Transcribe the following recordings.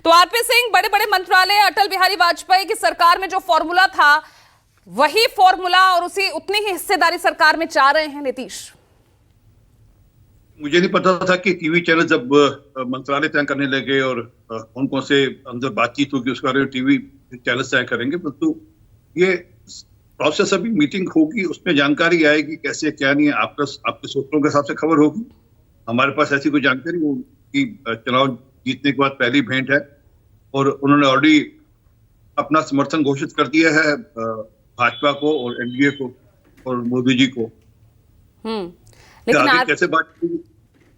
तो आरपी सिंह, बड़े बड़े मंत्रालय अटल बिहारी वाजपेयी की सरकार में जो फॉर्मूला था वही फॉर्मूला और उतनी ही हिस्सेदारी सरकार में चाह रहे हैं नीतीश। मुझे नहीं पता था कि टीवी चैनल जब मंत्रालय तय करने लगे और कौन कौन से अंदर बातचीत होगी उसके बारे में टीवी चैनल तय करेंगे, परंतु ये प्रोसेस अभी मीटिंग होगी, उसमें जानकारी आएगी कैसे क्या नहीं है। आपके सूत्रों के हिसाब से खबर होगी, हमारे पास ऐसी कोई जानकारी होगी। चुनाव जीतने के बाद पहली भेंट है और उन्होंने ऑलरेडी अपना समर्थन घोषित कर दिया है भाजपा को और एनडीए को और मोदी जी को। लेकिन कैसे बात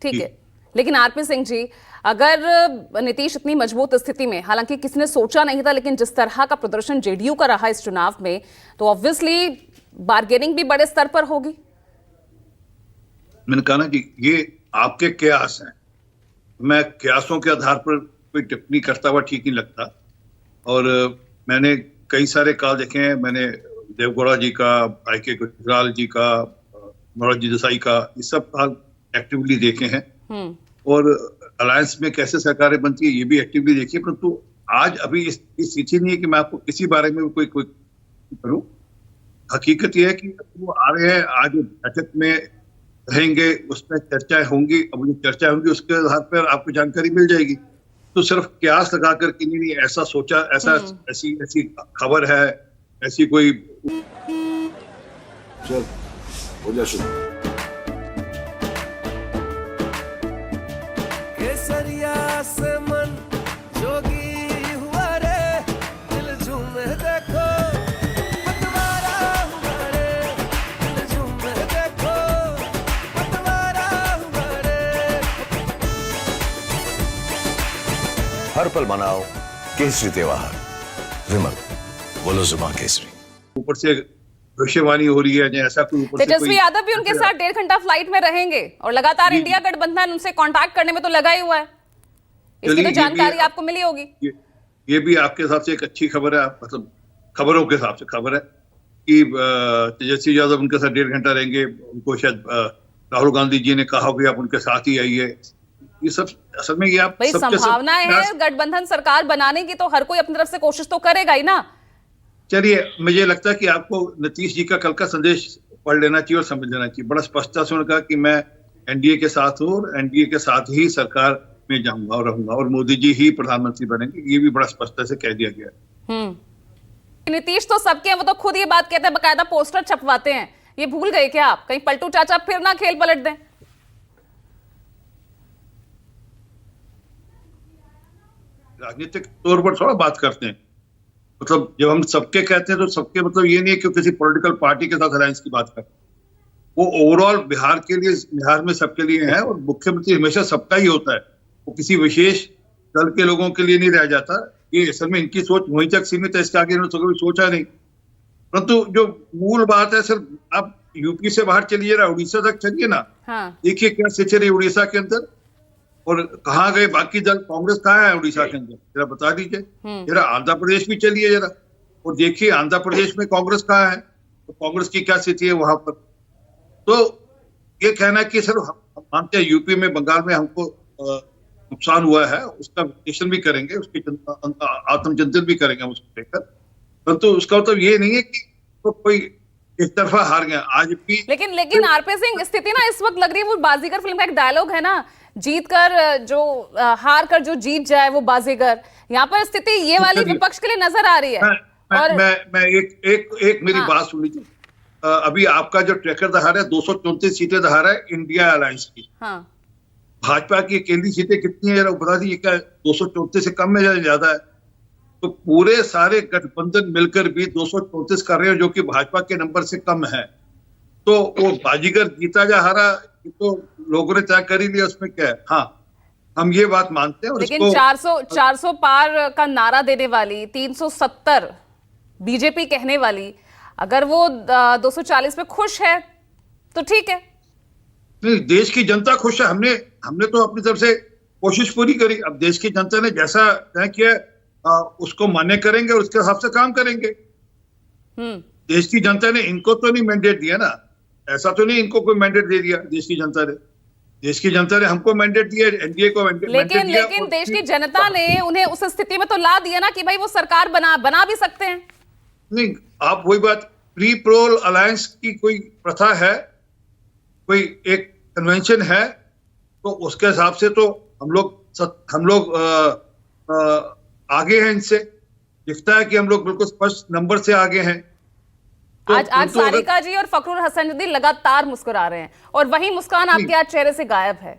ठीक है, लेकिन आरपी सिंह जी, अगर नीतीश इतनी मजबूत स्थिति में, हालांकि किसी ने सोचा नहीं था, लेकिन जिस तरह का प्रदर्शन जेडीयू का रहा इस चुनाव में, तो ऑब्वियसली बार्गेनिंग भी बड़े स्तर पर होगी। मैंने कहा ना कि ये आपके कयास हैं, मैं कयासों के आधार पर कोई टिप्पणी करता हुआ ठीक नहीं लगता। और मैंने कई सारे काल देखे हैं, मैंने देवगौड़ा जी का, आई.के. गुजराल जी का, मोरारजी देसाई का, ये सब काल एक्टिवली देखे हैं और अलायंस में कैसे सरकारें बनती है ये भी एक्टिवली देखी है। परंतु आज अभी इस स्थिति नहीं है कि मैं आपको इसी बारे में कोई करूं। हकीकत यह है कि वो आ रहे हैं, आज बैठक में रहेंगे, उसमें चर्चाएं होंगी। अब जो चर्चा होंगी उसके आधार पर आपको जानकारी मिल जाएगी। तो सिर्फ कयास लगा कर कि नहीं ऐसा सोचा, ऐसी खबर है, ऐसी कोई चल हो जा शुरू। केसरिया से मन जोगी हुआ रे, दिल झूमे देखो पतवारा हुआ रे, दिल झूमे देखो पतवारा हुआ रे। हर पल मनाओ केसरी त्योहार। विमल, बोलो जुबान केसरी। ऊपर से भविष्यवाणी हो रही है, ऐसा कोई ऊपर से तेजस्वी यादव भी उनके साथ 1.5 घंटा फ्लाइट में रहेंगे और लगातार इंडिया गठबंधन उनसे कांटेक्ट करने में तो लगा ही हुआ है। इसकी तो जानकारी आपको मिली होगी। ये भी आपके हिसाब से एक अच्छी खबर है, मतलब खबरों के हिसाब से खबर है कि तेजस्वी यादव उनके साथ 1.5 घंटा रहेंगे। उनको शायद राहुल गांधी जी ने कहा कि आप उनके साथ ही आइए। ये सब असल में ये आप संभावना है गठबंधन सरकार बनाने की, तो हर कोई अपनी तरफ से कोशिश तो करेगा ही ना। चलिए, मुझे लगता है कि आपको नीतीश जी का कल का संदेश पढ़ लेना चाहिए और समझ लेना चाहिए। बड़ा स्पष्टता से उन्होंने कहा कि मैं एनडीए के साथ हूँ और एनडीए के साथ ही सरकार में जाऊंगा और रहूंगा और मोदी जी ही प्रधानमंत्री बनेंगे। ये भी बड़ा स्पष्टता से कह दिया गया है। नीतीश तो सबके हैं, वो तो खुद ये बात कहते हैं, बकायदा पोस्टर छपवाते हैं। ये भूल गए क्या आप? कहीं पलटू चाचा फिर ना खेल पलट दें। राजनीतिक तौर पर थोड़ा बात करते हैं, मतलब जब हम सबके कहते हैं तो सबके मतलब ये नहीं है कि किसी पॉलिटिकल पार्टी के साथ अलायंस की बात करते हैं। वो ओवरऑल बिहार के लिए, बिहार में सबके लिए है और मुख्यमंत्री हमेशा सबका ही होता है। वो किसी विशेष दल के लोगों के लिए नहीं रह जाता। ये असल में इनकी सोच वहीं तक सीमित है, इसके आगे इन्होंने कभी सोचा नहीं। परंतु जो मूल बात है, सिर्फ आप यूपी से बाहर चलिए ना, उड़ीसा तक चलिए ना, देखिए क्या सिचुएशन है उड़ीसा के अंदर और कहाँ गए बाकी दल। कांग्रेस कहाँ है उड़ीसा के अंदर, जरा बता दीजिए। जरा आंध्र प्रदेश भी चलिए जरा और देखिए आंध्र प्रदेश में कांग्रेस कहाँ है, तो कांग्रेस की क्या स्थिति है वहां पर। तो ये कहना कि सर हम मानते हैं यूपी में, बंगाल में हमको नुकसान हुआ है, उसका विश्लेषण भी करेंगे, उसकी आत्मचिंतन भी करेंगे उसको लेकर, परंतु उसका मतलब ये नहीं है कि तो कोई एक तरफा हार गया आज भी। लेकिन आरपी सिंह, स्थिति ना इस वक्त लग रही है, वो बाजीगर फिल्म का एक डायलॉग है ना, जीत कर जो हार कर जो जीत जाए वो बाजीगर। यहाँ पर स्थिति ये वाली विपक्ष के लिए नजर आ रही है। मैं एक मेरी बात सुन लीजिए। अभी आपका जो ट्रैकर दिखा रहा है 234 सीटें दिखा रहा है इंडिया अलायंस की। भाजपा की केंद्रीय सीटें कितनी है जरा बता दीजिए। क्या 234 से कम है या ज्यादा है? तो पूरे सारे गठबंधन मिलकर भी 234 कर रहे हैं, जो कि भाजपा के नंबर से कम है। तो वो बाजीगर जीता या हारा तो लोगों ने तय कर ही लिया, उसमें क्या है। हाँ, हम ये बात मानते हैं। और लेकिन 400 पार का नारा देने वाली, 370 बीजेपी कहने वाली, अगर वो 240 पे खुश है तो ठीक है। नहीं, देश की जनता खुश है। हमने तो अपनी तरफ से कोशिश पूरी करी। अब देश की जनता ने जैसा तय किया उसको मान्य करेंगे और उसके हिसाब से काम करेंगे। देश की जनता ने इनको तो नहीं मैंडेट दिया ना, ऐसा तो नहीं इनको कोई मैंडेट दे दिया देश की जनता ने। देश की जनता ने हमको मैंडेट दिया, एनडीए को मैंडेट लेकिन दिया। लेकिन देश की जनता ने उन्हें उस स्थिति में तो ला दिया ना कि भाई वो सरकार बना भी सकते हैं। नहीं, आप वही बात, प्री पोल अलायंस की कोई प्रथा है, कोई एक कन्वेंशन है, तो उसके हिसाब से तो हम लोग आगे हैं इनसे। दिखता है कि हम लोग बिल्कुल स्पष्ट नंबर से आगे हैं। तो आज सारिका जी और फखरुल हसन जी लगातार मुस्कुरा रहे हैं और वही मुस्कान आपके आज चेहरे से गायब है।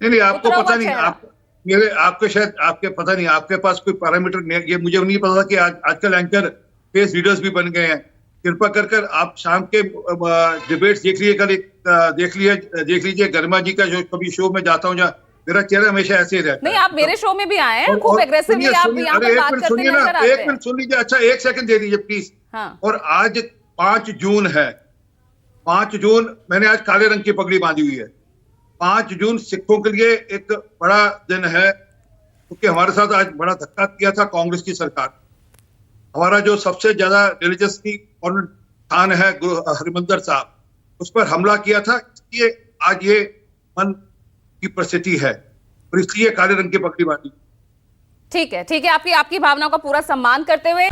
नहीं, आपको उतरा पता हुआ नहीं, चेहरा। आपके शायद आपके पता नहीं, आपके पास कोई पैरामीटर नहीं है। ये मुझे नहीं पता था कि आजकल एंकर फेस रीडर्स भी बन गए हैं। कृपा कर आप शाम के डिबेट्स देख लीजिए, देख लीजिए गरिमा जी का जो कभी शो में जाता हूँ, जहाँ मेरा चेहरा हमेशा ऐसे ही रहता है। नहीं, आप मेरे शो में भी आए हैं, खूब एग्रेसिवली आप यहाँ पर बात करते नजर आते हैं। एक मिनट सुन लीजिए, अच्छा 1 सेकंड दे दीजिए प्लीज। हाँ। और आज 5 जून है, 5 जून मैंने आज काले रंग की पगड़ी बांधी हुई है। 5 जून सिखों के लिए एक बड़ा दिन है, क्योंकि हमारे साथ आज बड़ा धक्का किया था कांग्रेस की सरकार। हमारा जो सबसे ज्यादा रिलीजियसली स्थान है गुरु हरिमंदिर साहब, उस पर हमला किया था। इसलिए आज ये मन की परिस्थिति है और इसलिए काले रंग की पगड़ी बांधी। ठीक है, आपकी भावनाओं का पूरा सम्मान करते हुए